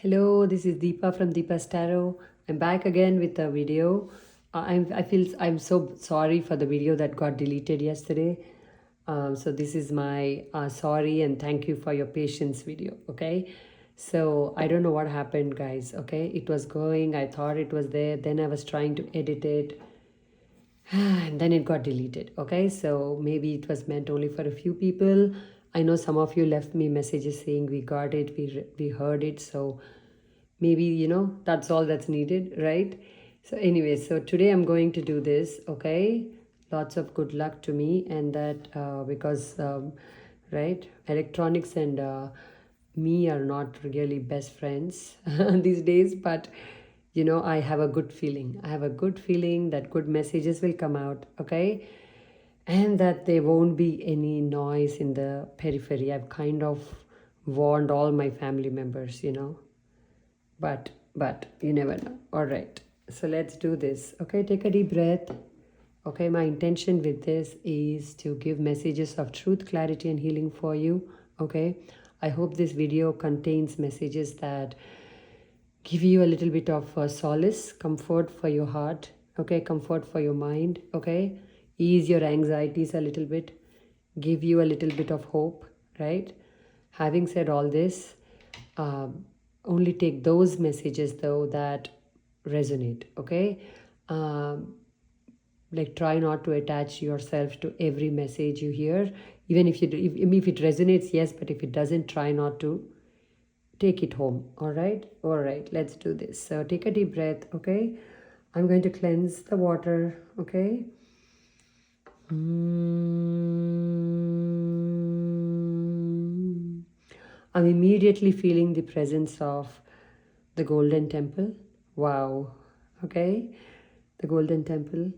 Hello, this is Deepa from Deepa's Tarot. I'm back again with a video. I'm so sorry for the video that got deleted yesterday. So this is my sorry and thank you for your patience video. Okay. So I don't know what happened, guys. Okay, it was going. I thought it was there. Then I was trying to edit it, and then it got deleted. Okay, so maybe it was meant only for a few people. I know some of you left me messages saying we got it, we heard it. So maybe that's all that's needed, right? So anyway, so today I'm going to do this. Okay, lots of good luck to me, and that because right, electronics and me are not really best friends these days, but I have a good feeling. I have a good feeling that good messages will come out. Okay, and that there won't be any noise in the periphery. I've kind of warned all my family members, but you never know. All right, so let's do this. Okay, take a deep breath. Okay, my intention with this is to give messages of truth, clarity, and healing for you. Okay, I hope this video contains messages that give you a little bit of solace, comfort for your heart. Okay, comfort for your mind. Okay, ease your anxieties a little bit, give you a little bit of hope, right? Having said all this, only take those messages though that resonate. Okay, like try not to attach yourself to every message you hear, even if if it resonates, yes, but if it doesn't, try not to take it home. All right, all right, let's do this. So take a deep breath. Okay, I'm going to cleanse the water. Okay. I'm immediately feeling the presence of the Golden Temple. Wow. Okay. The Golden Temple.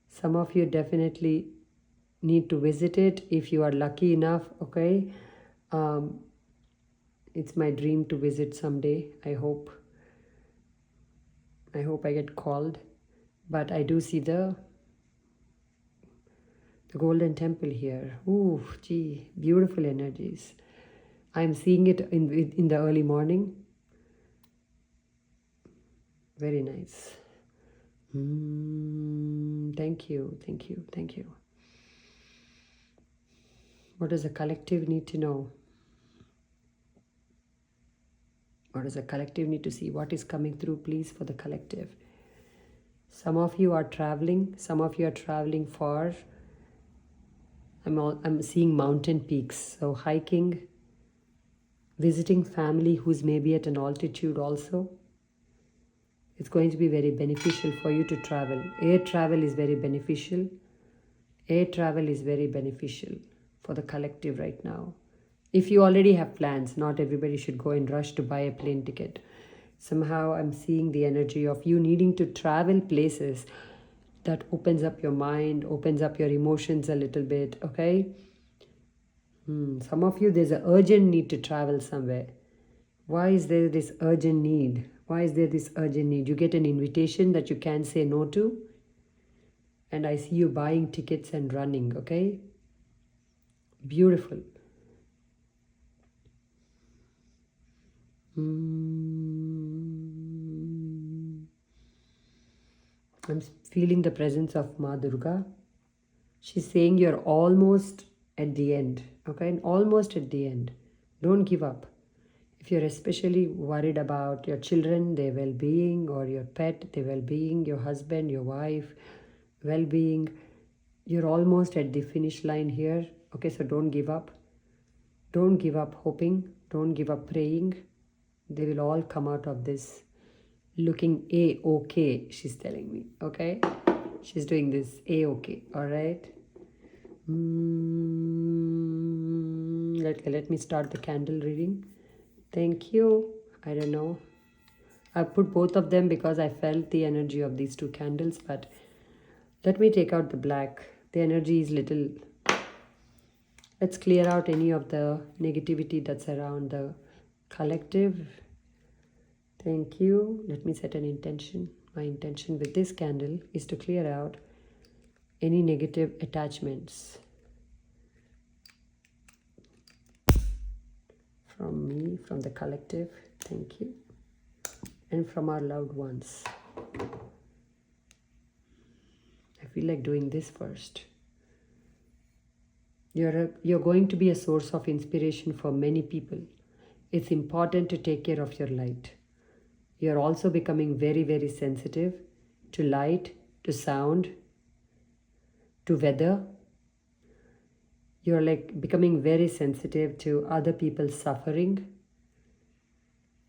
Some of you definitely need to visit it if you are lucky enough. Okay. It's my dream to visit someday. I hope I get called. But I do see the Golden Temple here. Ooh, gee, beautiful energies. I'm seeing it in the early morning. Very nice. Thank you, thank you, thank you. What does the collective need to know? What does the collective need to see? What is coming through, please, for the collective? Some of you are traveling. Some of you are traveling far. I'm seeing mountain peaks. So hiking, visiting family who's maybe at an altitude also. It's going to be very beneficial for you to travel. Air travel is very beneficial. Air travel is very beneficial for the collective right now. If you already have plans, not everybody should go and rush to buy a plane ticket. Somehow I'm seeing the energy of you needing to travel places that opens up your mind, opens up your emotions a little bit, okay? Some of you, there's an urgent need to travel somewhere. Why is there this urgent need? Why is there this urgent need? You get an invitation that you can't say no to, and I see you buying tickets and running, okay? Beautiful. I'm feeling the presence of Ma Durga. She's saying you're almost at the end, okay? Almost at the end. Don't give up. If you're especially worried about your children, their well-being, or your pet, their well-being, your husband, your wife, well-being, you're almost at the finish line here. Okay, so don't give up. Don't give up hoping. Don't give up praying. They will all come out of this looking A-okay, she's telling me. Okay, she's doing this A-okay. All right. Let me start the candle reading. Thank you. I don't know, I put both of them because I felt the energy of these two candles, but let me take out the black. The energy is little. Let's clear out any of the negativity that's around the collective. Thank you. Let me set an intention. My intention with this candle is to clear out any negative attachments from me, from the collective. Thank you. and from our loved ones. I feel like doing this first. You're going to be a source of inspiration for many people. It's important to take care of your light. You're also becoming very, very sensitive to light, to sound, to weather. You're like becoming very sensitive to other people's suffering.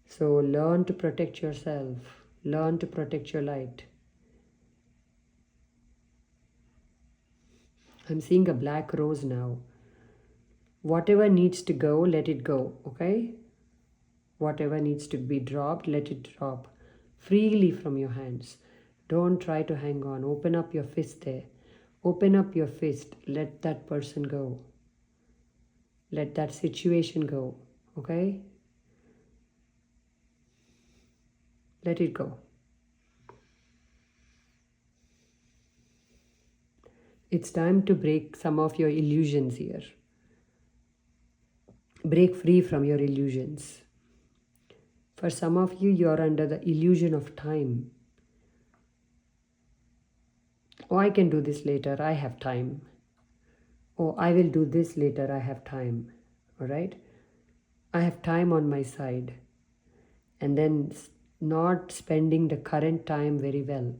So learn to protect yourself. Learn to protect your light. I'm seeing a black rose now. Whatever needs to go, let it go, okay? Whatever needs to be dropped, let it drop freely from your hands. Don't try to hang on. Open up your fist there. Open up your fist. Let that person go. Let that situation go, okay? Let it go. It's time to break some of your illusions here. Break free from your illusions. For some of you, you're under the illusion of time. Oh, I can do this later. I have time. Oh, I will do this later. I have time. All right? I have time on my side. And then not spending the current time very well.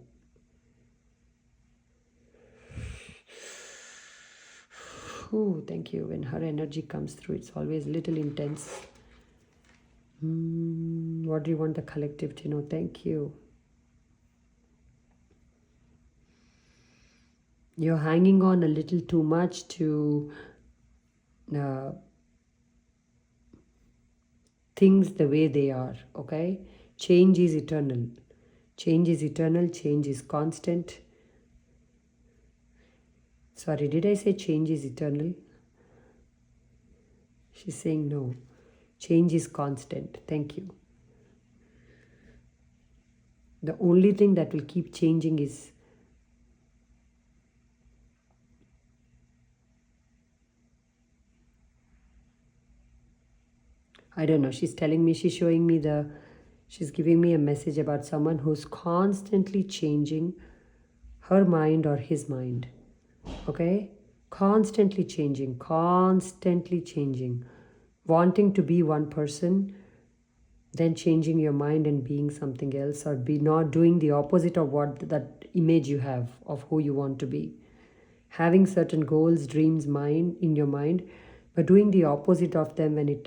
Oh, thank you. When her energy comes through, it's always a little intense. What do you want the collective to know? Thank you. You're hanging on a little too much to things the way they are, okay? Change is eternal. Change is eternal. Change is constant. Sorry, did I say change is eternal? She's saying no. Change is constant. Thank you. The only thing that will keep changing is I don't know. She's telling me, she's giving me a message about someone who's constantly changing her mind or his mind. Okay? Constantly changing. Wanting to be one person, then changing your mind and being something else, or be not doing the opposite of what that image you have of who you want to be. Having certain goals, dreams, in your mind, but doing the opposite of them when it's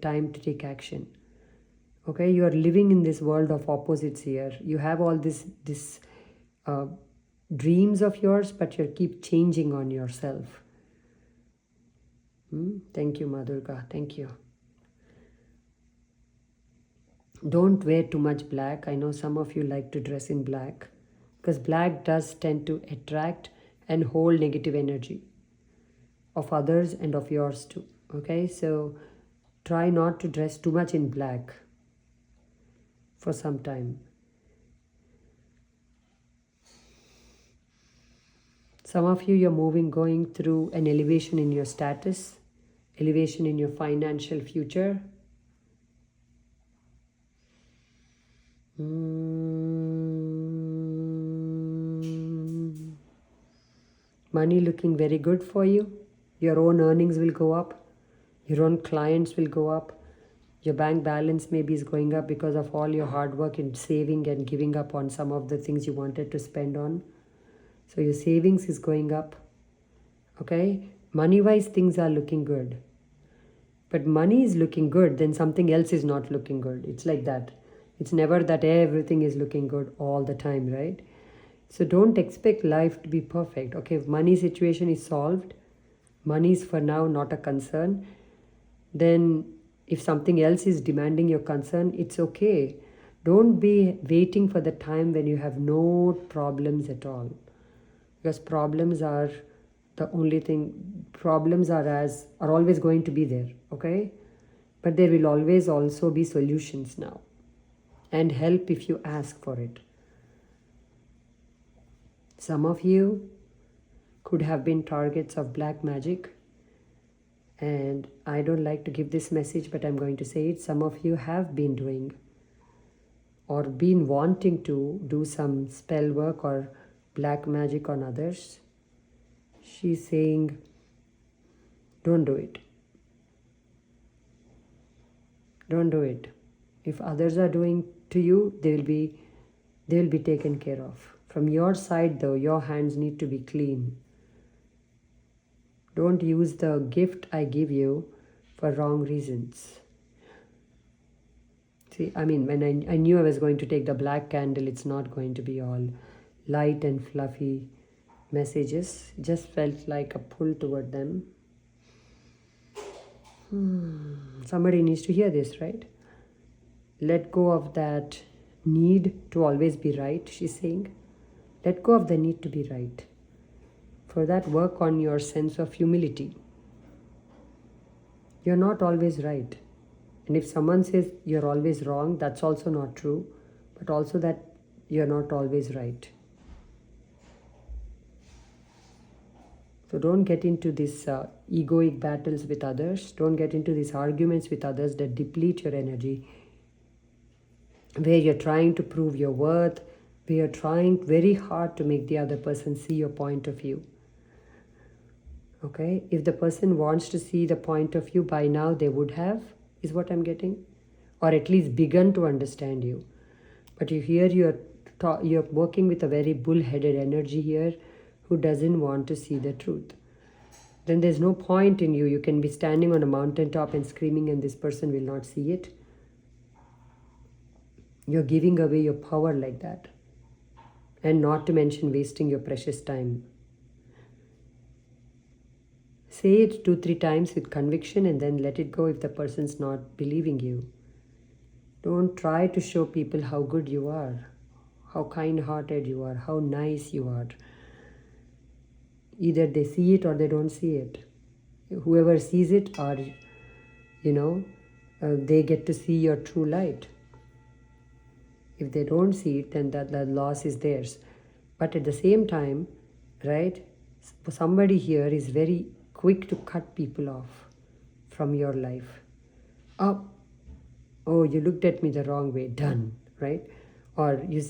time to take action. Okay, you are living in this world of opposites here. You have all this dreams of yours, but you keep changing on yourself. Thank you, Madurga. Thank you. Don't wear too much black. I know some of you like to dress in black because black does tend to attract and hold negative energy of others and of yours too. Okay, so try not to dress too much in black for some time. Some of you, you're going through an elevation in your status, elevation in your financial future. Money looking very good for you. Your own earnings will go up. Your own clients will go up. Your bank balance maybe is going up because of all your hard work in saving and giving up on some of the things you wanted to spend on. So your savings is going up. Okay? Money-wise, things are looking good. But money is looking good, then something else is not looking good. It's like that. It's never that everything is looking good all the time, right? So don't expect life to be perfect. Okay, if money situation is solved, money is for now not a concern, then if something else is demanding your concern, it's okay. Don't be waiting for the time when you have no problems at all. Because problems are the only thing, problems are always going to be there, okay? But there will always also be solutions now and help if you ask for it. Some of you could have been targets of black magic, and I don't like to give this message, but I'm going to say it. Some of you have been doing or been wanting to do some spell work or black magic on others, she's saying, don't do it. Don't do it. If others are doing to you, they will be taken care of. From your side though, your hands need to be clean. Don't use the gift I give you for wrong reasons. See, I mean, when I knew I was going to take the black candle, it's not going to be all light and fluffy messages. Just felt like a pull toward them. Somebody needs to hear this, right? Let go of that need to always be right, she's saying. Let go of the need to be right. For that, work on your sense of humility. You're not always right. And if someone says you're always wrong, that's also not true, but also that you're not always right. So don't get into these egoic battles with others. Don't get into these arguments with others that deplete your energy, where you're trying to prove your worth, where you're trying very hard to make the other person see your point of view. Okay? If the person wants to see the point of view, by now they would have, is what I'm getting. Or at least begun to understand you. But you're working with a very bull-headed energy here who doesn't want to see the truth. Then there's no point in you. You can be standing on a mountaintop and screaming and this person will not see it. You're giving away your power like that. And not to mention wasting your precious time. Say it 2-3 times with conviction and then let it go if the person's not believing you. Don't try to show people how good you are, how kind-hearted you are, how nice you are. Either they see it or they don't see it. Whoever sees it, or they get to see your true light. If they don't see it, then the loss is theirs. But at the same time, right, somebody here is very quick to cut people off from your life. Oh, you looked at me the wrong way. Done, right? Or you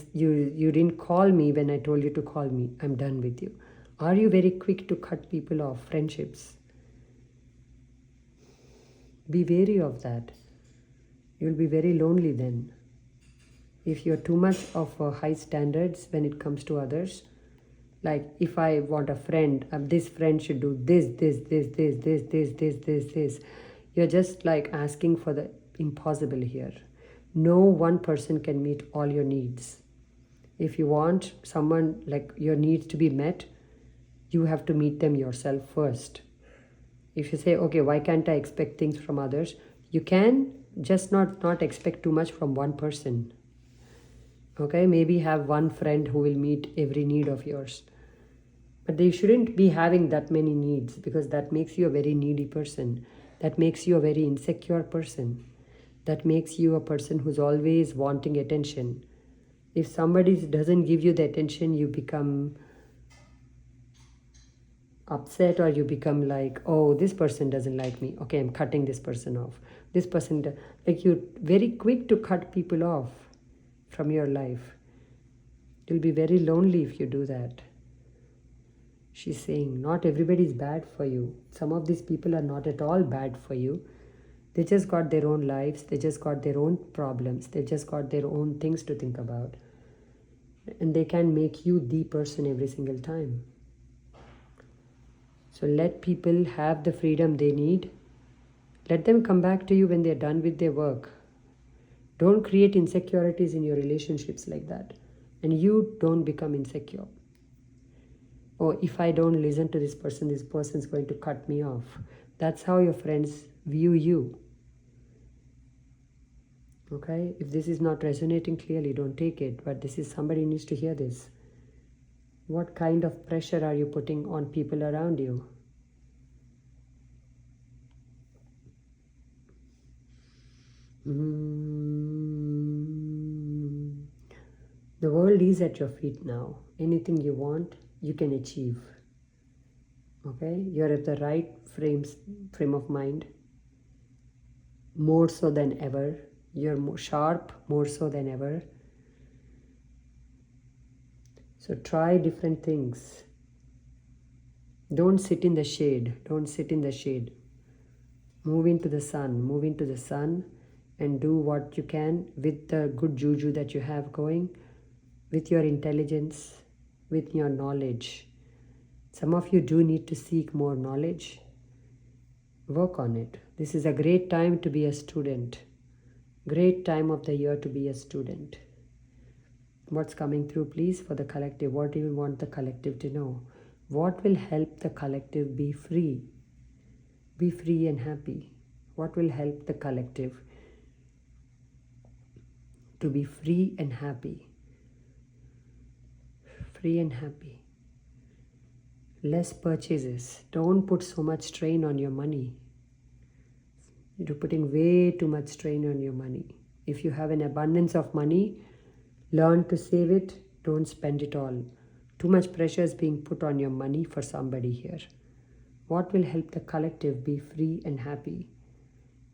didn't call me when I told you to call me. I'm done with you. Are you very quick to cut people off, friendships? Be wary of that. You'll be very lonely then. If you're too much of high standards when it comes to others, like if I want a friend, this friend should do this. You're just like asking for the impossible here. No one person can meet all your needs. If you want someone like your needs to be met, you have to meet them yourself first. If you say, okay, why can't I expect things from others? You can just not expect too much from one person. Okay, maybe have one friend who will meet every need of yours. But they shouldn't be having that many needs, because that makes you a very needy person. That makes you a very insecure person. That makes you a person who's always wanting attention. If somebody doesn't give you the attention, you become upset, or you become like, oh, this person doesn't like me. Okay, I'm cutting this person off. This person, like you're very quick to cut people off from your life. You'll be very lonely if you do that. She's saying, not everybody is bad for you. Some of these people are not at all bad for you. They just got their own lives. They just got their own problems. They just got their own things to think about. And they can make you the person every single time. So let people have the freedom they need. Let them come back to you when they're done with their work. Don't create insecurities in your relationships like that. And you don't become insecure. Oh, if I don't listen to this person's going to cut me off. That's how your friends view you. Okay? If this is not resonating clearly, don't take it. But somebody needs to hear this. What kind of pressure are you putting on people around you? The world is at your feet now. Anything you want, you can achieve. Okay? You're at the right frame of mind. More so than ever. You're more sharp, more so than ever. So try different things. Don't sit in the shade. Don't sit in the shade. Move into the sun. Move into the sun and do what you can with the good juju that you have going, with your intelligence, with your knowledge. Some of you do need to seek more knowledge. Work on it. This is a great time to be a student. Great time of the year to be a student. What's coming through, please, for the collective? What do you want the collective to know? What will help the collective be free? Be free and happy. What will help the collective to be free and happy? Free and happy. Less purchases. Don't put so much strain on your money. You're putting way too much strain on your money. If you have an abundance of money, learn to save it. Don't spend it all. Too much pressure is being put on your money for somebody here. What will help the collective be free and happy?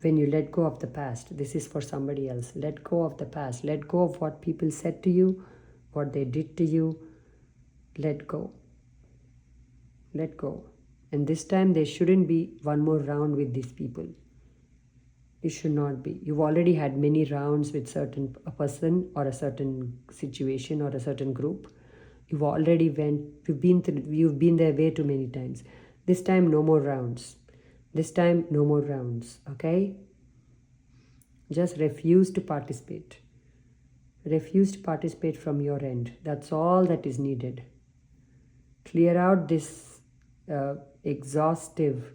When you let go of the past. This is for somebody else. Let go of the past. Let go of what people said to you, what they did to you. Let go. Let go. And this time there shouldn't be one more round with these people. It should not be. You've already had many rounds with a person or a certain situation or a certain group. You've been there way too many times. This time no more rounds. This time no more rounds. Okay? Just refuse to participate. Refuse to participate from your end. That's all that is needed. Clear out this exhaustive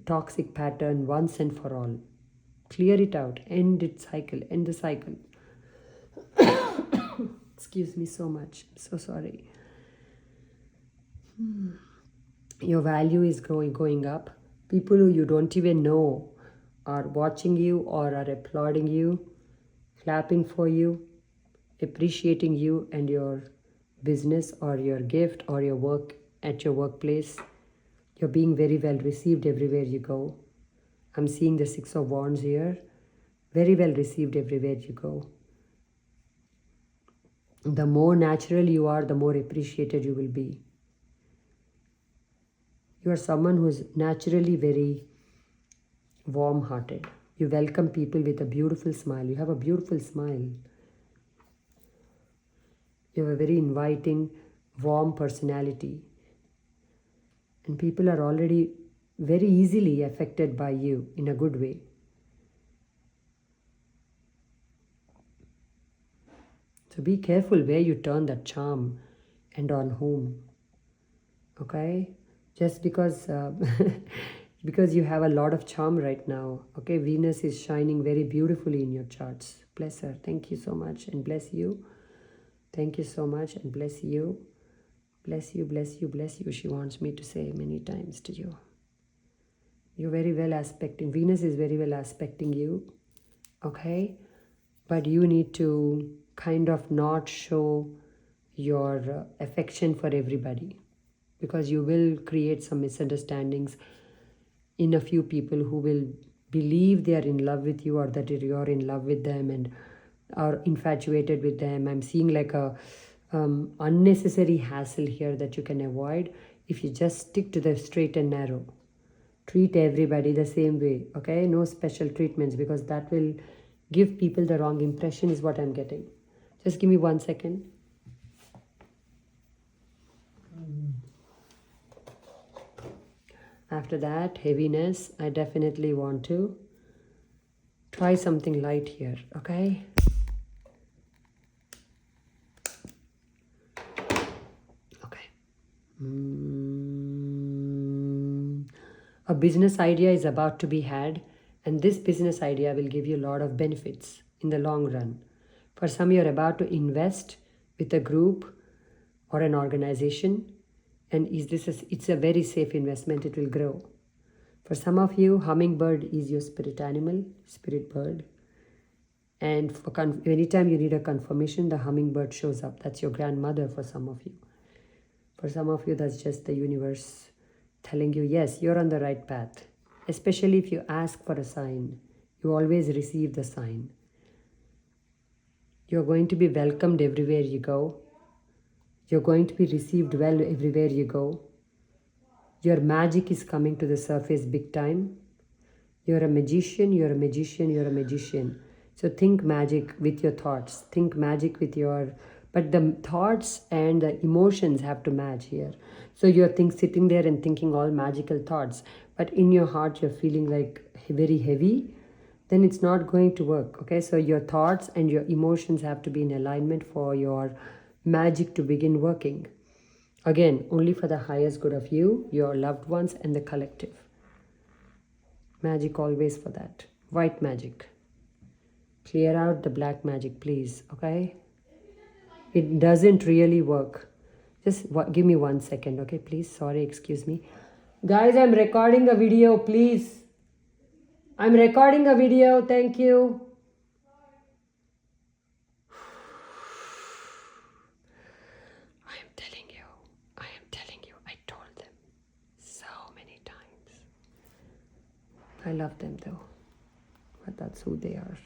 toxic pattern once and for all. Clear it out. End its cycle. End the cycle. Excuse me so much. I'm so sorry. Your value is going up. People who you don't even know are watching you or are applauding you, clapping for you, appreciating you and your business or your gift or your work at your workplace. You're being very well received everywhere you go. I'm seeing the 6 of Wands here. Very well received everywhere you go. The more natural you are, the more appreciated you will be. You are someone who is naturally very warm-hearted. You welcome people with a beautiful smile. You have a beautiful smile. You have a very inviting, warm personality. And people are already very easily affected by you in a good way. So be careful where you turn that charm and on whom. Okay? Just because because you have a lot of charm right now. Okay? Venus is shining very beautifully in your charts. Bless her. Thank you so much and bless you. Thank you so much and bless you. Bless you, bless you, bless you. She wants me to say many times to you. You're very well aspecting. Venus is very well aspecting you. Okay? But you need to kind of not show your affection for everybody. Because you will create some misunderstandings in a few people who will believe they are in love with you or that you're in love with them and are infatuated with them. I'm seeing like a unnecessary hassle here that you can avoid if you just stick to the straight and narrow. Treat everybody the same way, okay? No special treatments because that will give people the wrong impression is what I'm getting. Just give me 1 second. After that, heaviness, I definitely want to try something light here, okay? Okay. A business idea is about to be had, and this business idea will give you a lot of benefits in the long run. For some, you're about to invest with a group or an organization, and it's a very safe investment. It will grow. For some of you, hummingbird is your spirit animal, spirit bird. And for anytime you need a confirmation, the hummingbird shows up. That's your grandmother for some of you. For some of you, that's just the universe telling you, yes, you're on the right path. Especially if you ask for a sign, you always receive the sign. You're going to be welcomed everywhere you go. You're going to be received well everywhere you go. Your magic is coming to the surface big time. You're a magician, you're a magician, you're a magician. So think magic with your thoughts. Think magic with your, but the thoughts and the emotions have to match here. So you're sitting there and thinking all magical thoughts, but in your heart you're feeling like very heavy, then it's not going to work. Okay, so your thoughts and your emotions have to be in alignment for your magic to begin working. Again, only for the highest good of you, your loved ones, and the collective. Magic always for that. White magic. Clear out the black magic, please. Okay? It doesn't really work. Just give me 1 second, okay, please? Sorry, excuse me. Guys, I'm recording a video, please. I'm recording a video. Thank you. I am telling you, I told them so many times. I love them though, but that's who they are.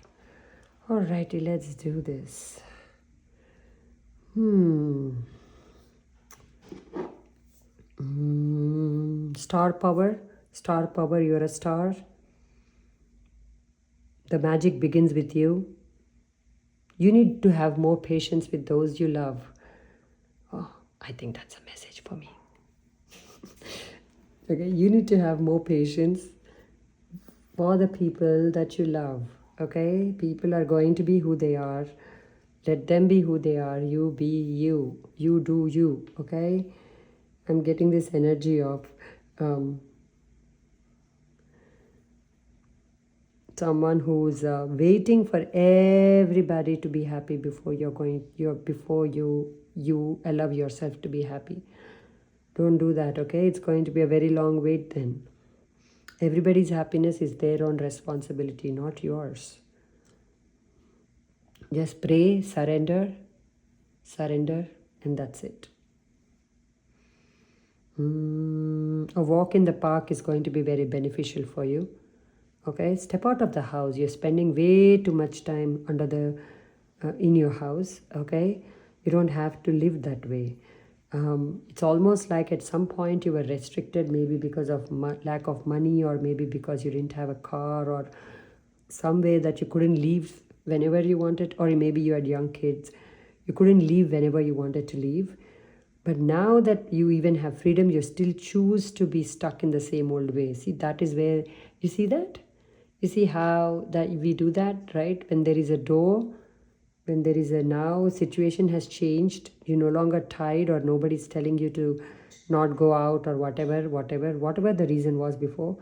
Alrighty, let's do this. Star power, you're a star. The magic begins with you. You need to have more patience with those you love. Oh, I think that's a message for me. Okay, you need to have more patience for the people that you love. Okay, people are going to be who they are. Let them be who they are. You be you. You do you. Okay, I'm getting this energy of someone who's waiting for everybody to be happy before you allow yourself to be happy. Don't do that. Okay, it's going to be a very long wait then. Everybody's happiness is their own responsibility, not yours. Just pray, surrender, and that's it. A walk in the park is going to be very beneficial for you. Okay, step out of the house. You're spending way too much time in your house. Okay, you don't have to live that way. It's almost like at some point you were restricted, maybe because of lack of money, or maybe because you didn't have a car, or some way that you couldn't leave whenever you wanted, or maybe you had young kids. You couldn't leave whenever you wanted to leave. But now that you even have freedom, you still choose to be stuck in the same old way. See, that is where, you see that? You see how that we do that, right? When there is a door, when there is a now situation has changed, you're no longer tied, or nobody's telling you to not go out, or whatever the reason was before.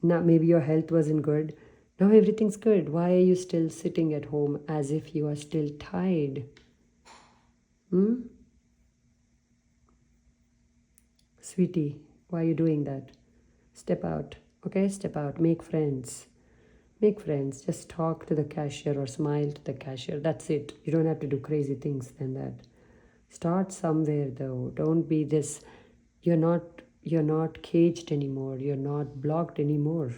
Now maybe your health wasn't good. Now everything's good. Why are you still sitting at home as if you are still tied? Sweetie, why are you doing that? Step out. Okay, step out. Make friends. Make friends. Just talk to the cashier or smile to the cashier. That's it. You don't have to do crazy things than that. Start somewhere though. Don't be this. You're not caged anymore. You're not blocked anymore.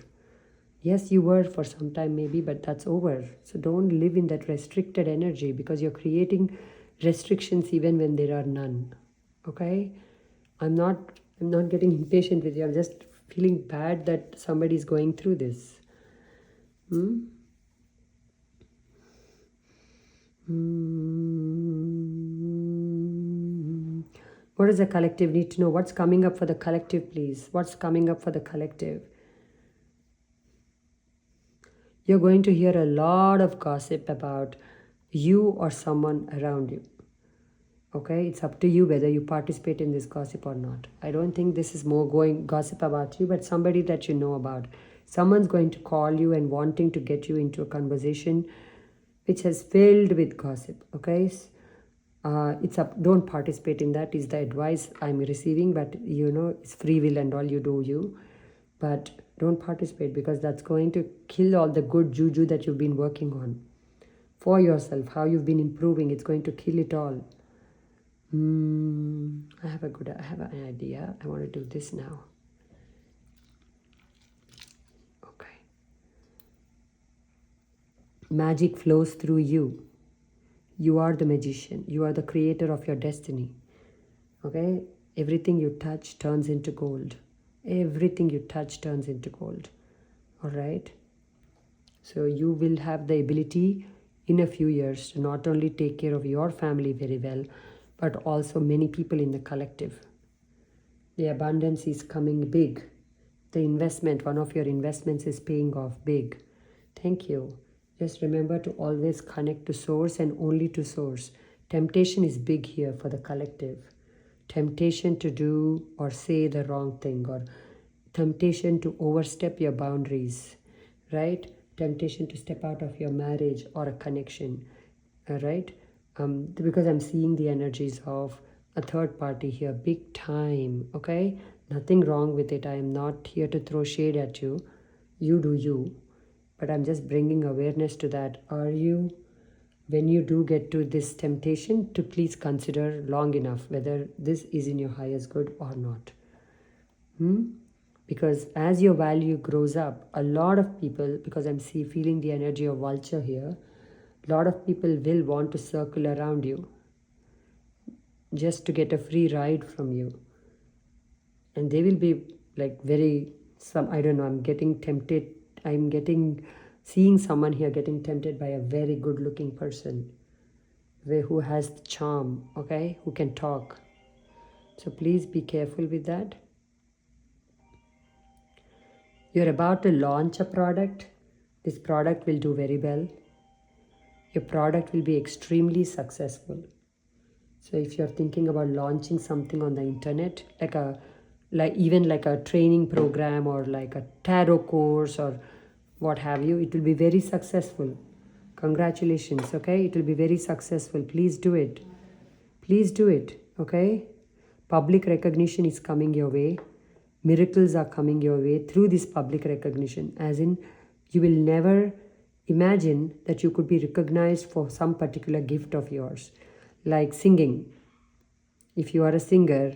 Yes, you were for some time maybe, but that's over. So don't live in that restricted energy, because you're creating restrictions even when there are none. Okay? I'm not getting impatient with you. I'm just feeling bad that somebody's going through this. What does the collective need to know? What's coming up for the collective, please? What's coming up for the collective? You're going to hear a lot of gossip about you or someone around you. Okay, it's up to you whether you participate in this gossip or not. I don't think this is more going gossip about you, but somebody that you know about. Someone's going to call you and wanting to get you into a conversation which has filled with gossip. Okay, it's up. Don't participate in that is the advice I'm receiving, but it's free will and all, you do you. But don't participate, because that's going to kill all the good juju that you've been working on for yourself, how you've been improving. It's going to kill it all. I have an idea. I want to do this now. Okay. Magic flows through you. You are the magician. You are the creator of your destiny. Okay, everything you touch turns into gold. Everything you touch turns into gold. All right. So you will have the ability in a few years to not only take care of your family very well, but also many people in the collective. The abundance is coming big. The investment, one of your investments is paying off big. Thank you. Just remember to always connect to source and only to source. Temptation is big here for the collective. Temptation to do or say the wrong thing, or temptation to overstep your boundaries, right? Temptation to step out of your marriage or a connection, right? Because I'm seeing the energies of a third party here, big time, okay? Nothing wrong with it. I am not here to throw shade at you. You do you. But I'm just bringing awareness to that. Are you, when you do get to this temptation, to please consider long enough whether this is in your highest good or not. Because as your value grows up, a lot of people, because I'm feeling the energy of vulture here, a lot of people will want to circle around you just to get a free ride from you. And they will be like I don't know, I'm getting tempted. Seeing someone here getting tempted by a very good looking person who has the charm, okay, who can talk. So please be careful with that. You're about to launch a product. This product will do very well. Your product will be extremely successful. So if you're thinking about launching something on the internet, like a training program or like a tarot course or what have you, it will be very successful. Congratulations, okay? It will be very successful. Please do it. Please do it, okay? Public recognition is coming your way. Miracles are coming your way through this public recognition. As in, you will never imagine that you could be recognized for some particular gift of yours. Like singing. If you are a singer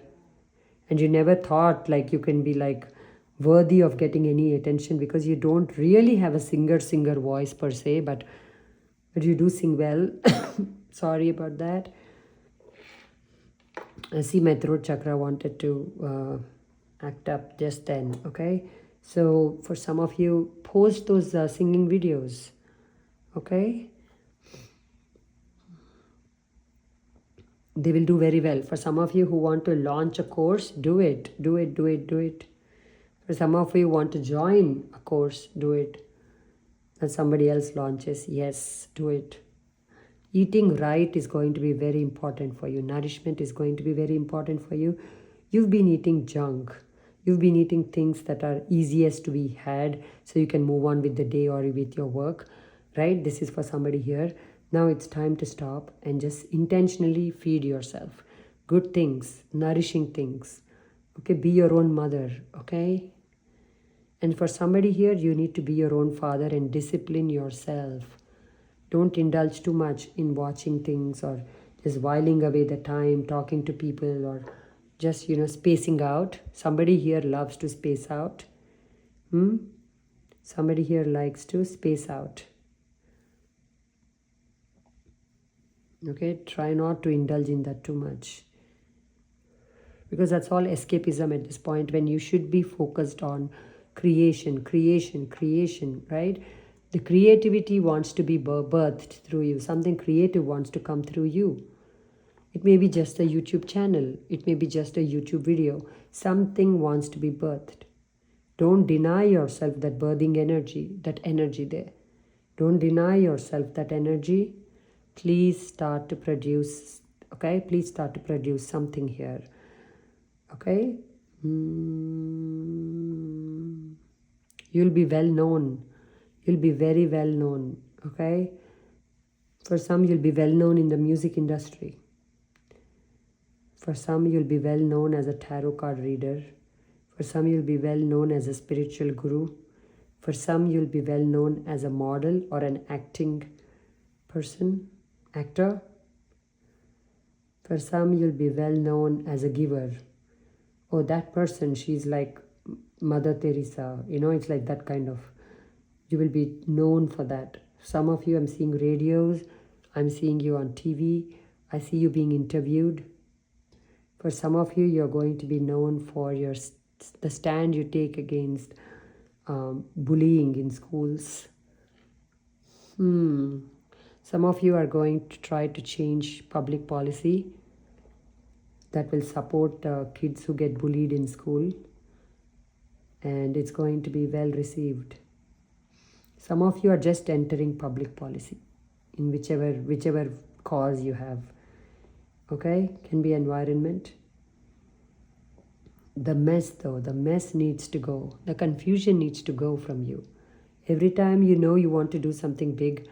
and you never thought like you can be like worthy of getting any attention because you don't really have a singer voice per se, but you do sing well. Sorry about that. I see my throat chakra wanted to act up just then, okay? So for some of you, post those singing videos, okay? They will do very well. For some of you who want to launch a course, do it. For some of you who want to join a course, do it. And somebody else launches, yes, do it. Eating right is going to be very important for you. Nourishment is going to be very important for you. You've been eating junk. You've been eating things that are easiest to be had so you can move on with the day or with your work, right? This is for somebody here. Now it's time to stop and just intentionally feed yourself. Good things, nourishing things. Okay, be your own mother, okay? And for somebody here, you need to be your own father and discipline yourself. Don't indulge too much in watching things or just whiling away the time, talking to people or just, spacing out. Somebody here loves to space out. Somebody here likes to space out. Okay, try not to indulge in that too much. Because that's all escapism at this point when you should be focused on creation, right? The creativity wants to be birthed through you. Something creative wants to come through you. It may be just a YouTube channel. It may be just a YouTube video. Something wants to be birthed. Don't deny yourself that birthing energy, that energy there. Don't deny yourself that energy. Please start to produce, okay? Please start to produce something here, okay? You'll be well known. You'll be very well known, okay? For some, you'll be well known in the music industry. For some, you'll be well known as a tarot card reader. For some, you'll be well known as a spiritual guru. For some, you'll be well known as a model or an acting person, actor. For some, you'll be well known as a giver. Oh, that person, she's like Mother Teresa. It's like that kind of. You will be known for that. Some of you, I'm seeing radios. I'm seeing you on TV. I see you being interviewed. For some of you, you're going to be known for the stand you take against bullying in schools. Some of you are going to try to change public policy that will support kids who get bullied in school, and it's going to be well received. Some of you are just entering public policy in whichever cause you have. Okay, can be environment. The mess needs to go. The confusion needs to go from you. Every time you know you want to do something big,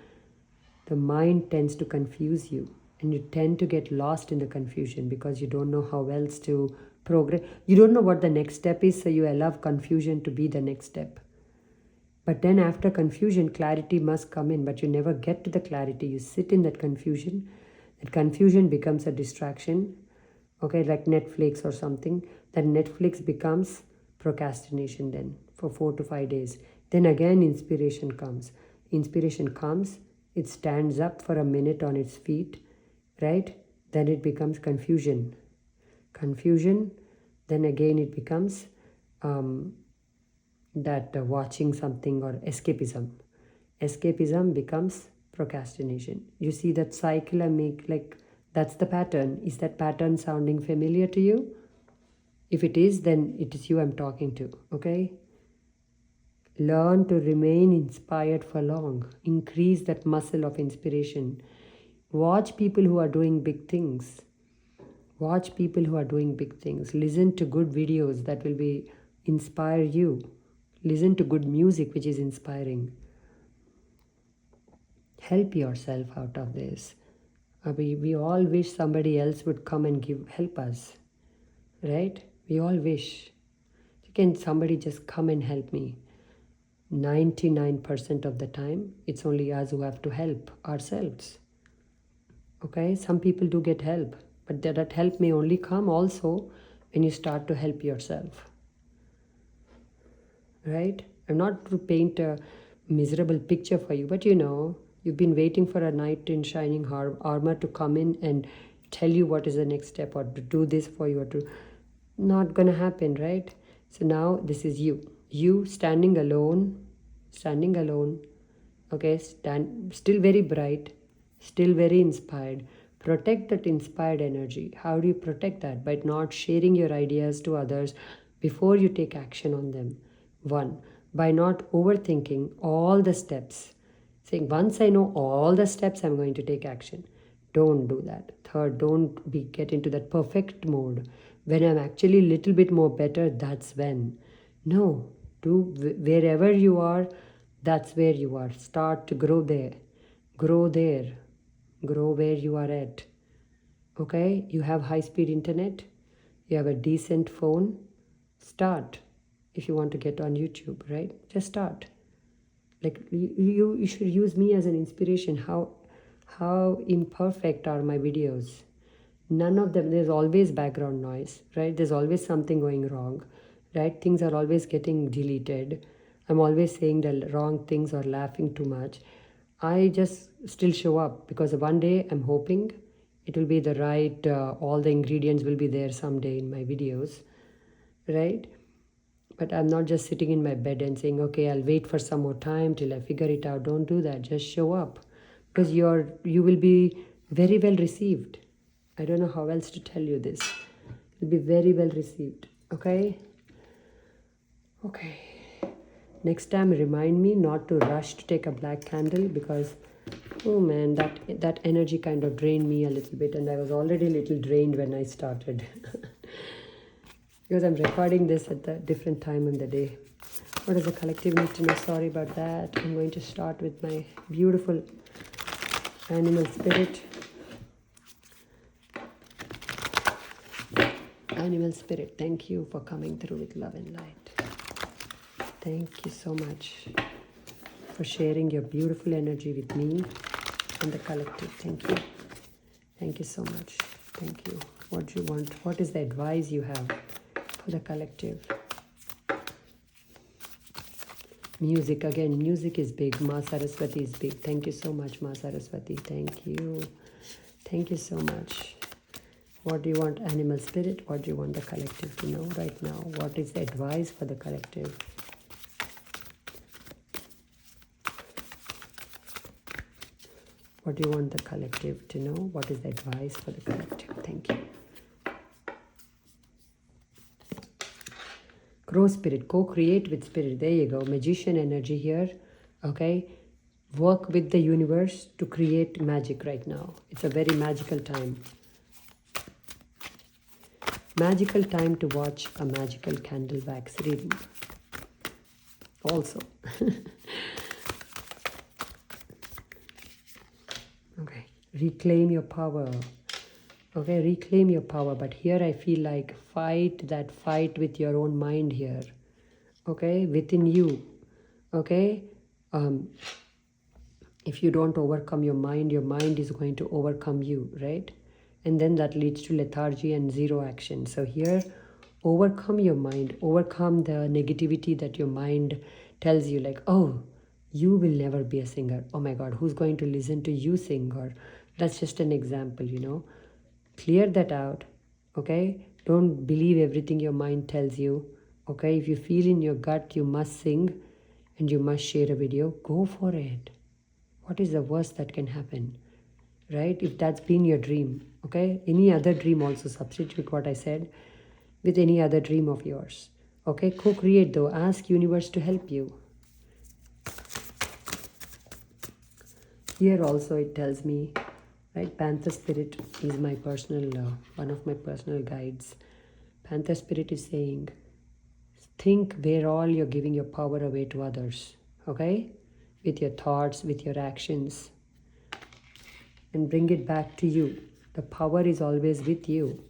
the mind tends to confuse you, and you tend to get lost in the confusion because you don't know how else to progress. You don't know what the next step is, so you allow confusion to be the next step. But then after confusion, clarity must come in, but you never get to the clarity. You sit in that confusion. That confusion becomes a distraction, okay, like Netflix or something. That Netflix becomes procrastination then for 4 to 5 days. Then again inspiration comes. It stands up for a minute on its feet, right? Then it becomes confusion. Then again it becomes watching something, or escapism. Escapism becomes procrastination. You see that cycle I make, like that's the pattern. Is that pattern sounding familiar to you? If it is, then it is you I'm talking to, okay? Learn to remain inspired for long. Increase that muscle of inspiration. Watch people who are doing big things. Listen to good videos that will inspire you. Listen to good music which is inspiring. Help yourself out of this. We all wish somebody else would come and help us, right? We all wish. Can somebody just come and help me? 99% of the time, it's only us who have to help ourselves. Okay, some people do get help, but that help may only come also when you start to help yourself. Right? I'm not to paint a miserable picture for you, but you've been waiting for a knight in shining armor to come in and tell you what is the next step, or to do this for you, or to not gonna happen, right? So now this is you standing alone, okay, still very bright, still very inspired. Protect that inspired energy. How do you protect that? By not sharing your ideas to others before you take action on them. 1, by not overthinking all the steps, saying once I know all the steps I'm going to take action. Don't do that. 3rd, don't get into that perfect mode. When I'm actually a little bit more better, that's when. No, do wherever you are, that's where you are. Start to grow there. Grow where you are at. Okay, you have high-speed internet, you have a decent phone, start. If you want to get on YouTube, right? Just start. Like you should use me as an inspiration. How imperfect are my videos? None of them, there's always background noise, right? There's always something going wrong, right? Things are always getting deleted. I'm always saying the wrong things or laughing too much. I just still show up because one day I'm hoping it will be the right, all the ingredients will be there someday in my videos, right? But I'm not just sitting in my bed and saying, okay, I'll wait for some more time till I figure it out. Don't do that. Just show up, because you will be very well received. I don't know how else to tell you this. You'll be very well received. Okay? Okay. Next time, remind me not to rush to take a black candle, because, oh man, that energy kind of drained me a little bit, and I was already a little drained when I started. Because I'm recording this at a different time in the day. What does the collective need to know? Sorry about that. I'm going to start with my beautiful animal spirit. Animal spirit, thank you for coming through with love and light. Thank you so much for sharing your beautiful energy with me and the collective. Thank you. Thank you so much. Thank you. What do you want? What is the advice you have for the collective? Music, again, music is big. Ma Saraswati is big. Thank you so much, Ma Saraswati. Thank you. Thank you so much. What do you want, animal spirit? What do you want the collective to know right now? What is the advice for the collective? What do you want the collective to know? What is the advice for the collective? Thank you. Grow spirit, co-create with spirit. There you go. Magician energy here. Okay. Work with the universe to create magic right now. It's a very magical time. Magical time to watch a magical candle wax reading. Also. Okay. Reclaim your power. Okay, reclaim your power. But here I feel like fight that fight with your own mind here. Okay, within you. Okay. If you don't overcome your mind is going to overcome you, right? And then that leads to lethargy and zero action. So here, overcome your mind, overcome the negativity that your mind tells you, like, oh, you will never be a singer. Oh my God, who's going to listen to you sing? Or that's just an example, you know. Clear that out, okay? Don't believe everything your mind tells you, okay? If you feel in your gut you must sing and you must share a video, go for it. What is the worst that can happen, right? If that's been your dream, okay? Any other dream also, substitute what I said with any other dream of yours, okay? Co-create though. Ask universe to help you. Here also it tells me, right? Panther spirit is my personal, one of my personal guides. Panther spirit is saying, think where all you're giving your power away to others, okay? With your thoughts, with your actions, and bring it back to you. The power is always with you.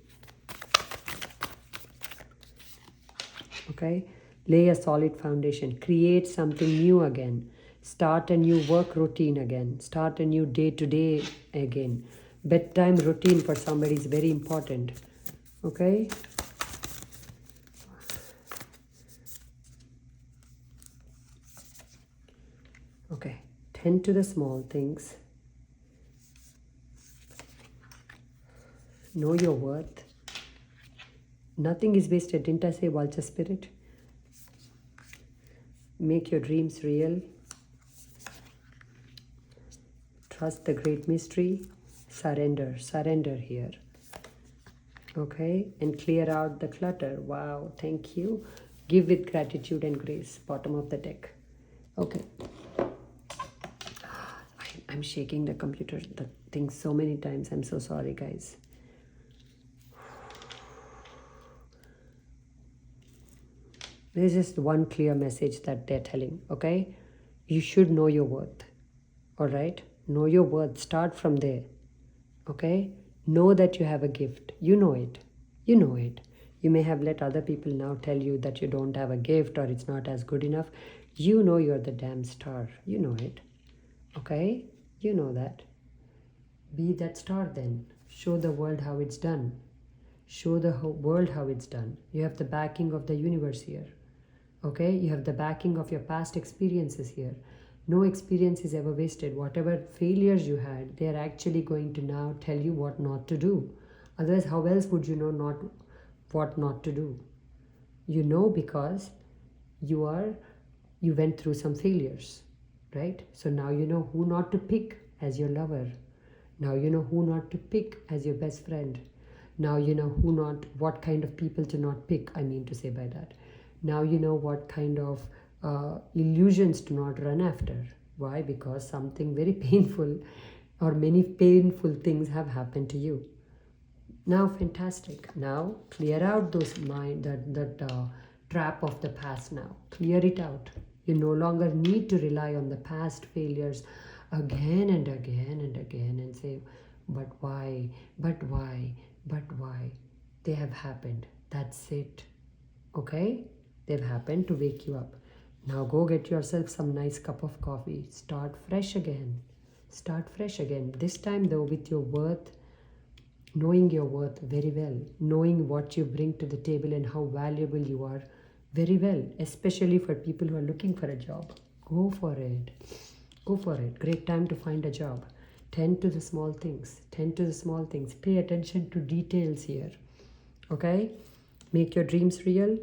Okay? Lay a solid foundation. Create something new again. Start a new work routine again. Start a new day-to-day again. Bedtime routine for somebody is very important. Okay? Okay. Tend to the small things. Know your worth. Nothing is wasted. Didn't I say vulture spirit? Make your dreams real. Trust the great mystery. Surrender. Surrender here. Okay? And clear out the clutter. Wow. Thank you. Give with gratitude and grace. Bottom of the deck. Okay. I'm shaking the computer, the thing so many times. I'm so sorry, guys. There's just one clear message that they're telling, okay? You should know your worth, all right? Know your worth. Start from there, okay? Know that you have a gift. You know it. You know it. You may have let other people now tell you that you don't have a gift or it's not as good enough. You know you're the damn star. You know it, okay? You know that. Be that star then. Show the world how it's done. Show the world how it's done. You have the backing of the universe here. Okay? You have the backing of your past experiences here. No experience is ever wasted. Whatever failures you had, they are actually going to now tell you what not to do. Otherwise, how else would you know what not to do? You know because you went through some failures, right? So now you know who not to pick as your lover. Now you know who not to pick as your best friend. Now you know what kind of people to not pick, I mean to say by that. Now you know what kind of illusions to not run after. Why? Because something very painful or many painful things have happened to you. Now, fantastic. Now, clear out those that trap of the past now. Clear it out. You no longer need to rely on the past failures again and again and again and say, but why, but why, but why? They have happened. That's it. Okay? They've happened to wake you up. Now go get yourself some nice cup of coffee. Start fresh again. Start fresh again. This time though with your worth, knowing your worth very well, knowing what you bring to the table and how valuable you are very well, especially for people who are looking for a job. Go for it. Go for it. Great time to find a job. Tend to the small things. Tend to the small things. Pay attention to details here. Okay? Make your dreams real.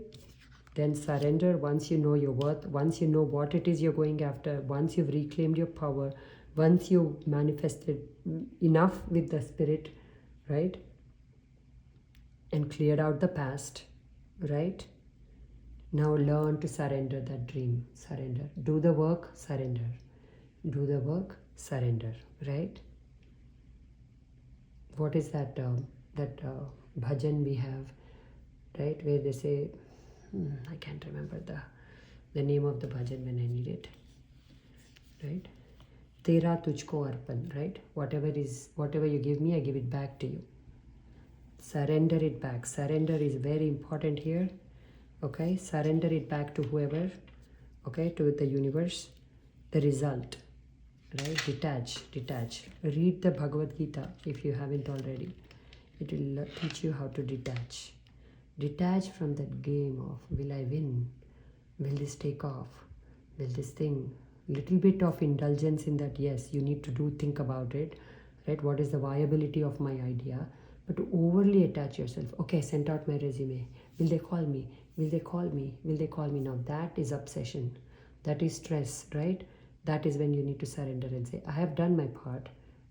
Then surrender once you know your worth, once you know what it is you're going after, once you've reclaimed your power, once you manifested enough with the spirit, right? And cleared out the past, right? Now learn to surrender that dream. Surrender. Do the work, surrender. Do the work, surrender, right? What is that bhajan we have, right? Where they say, I can't remember the name of the bhajan when I need it, right? Tera tujhko arpan, right? Whatever you give me, I give it back to you. Surrender it back. Surrender is very important here. Okay, surrender it back to whoever, okay, to the universe. The result, right? Detach. Read the Bhagavad Gita if you haven't already. It will teach you how to detach. Detach from that game of will I win? Will this take off? Will this thing? Little bit of indulgence in that, yes, you need to think about it, right? What is the viability of my idea? But to overly attach yourself, okay, sent out my resume. Will they call me? Will they call me? Will they call me? Now that is obsession. That is stress, right? That is when you need to surrender and say, I have done my part.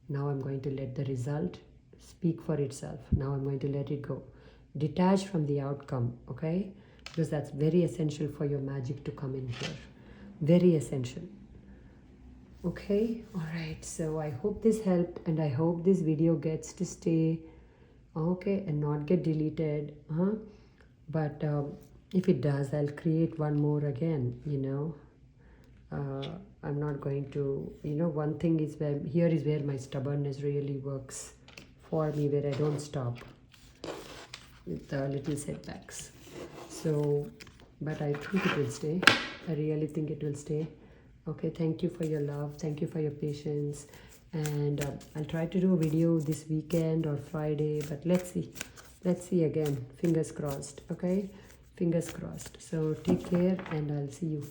Now I'm going to let the result speak for itself. Now I'm going to let it go. Detach from the outcome, okay? Because that's very essential for your magic to come in here. Very essential. Okay, all right. So I hope this helped, and I hope this video gets to stay, okay, and not get deleted. But if it does, I'll create one more again, I'm not going to, one thing is here is where my stubbornness really works for me, where I don't stop with the little setbacks. So, but I think it will stay. I really think it will stay. Okay, thank you for your love. Thank you for your patience. And I'll try to do a video this weekend or Friday, but let's see. Let's see again. Fingers crossed. Okay, fingers crossed. So take care, and I'll see you.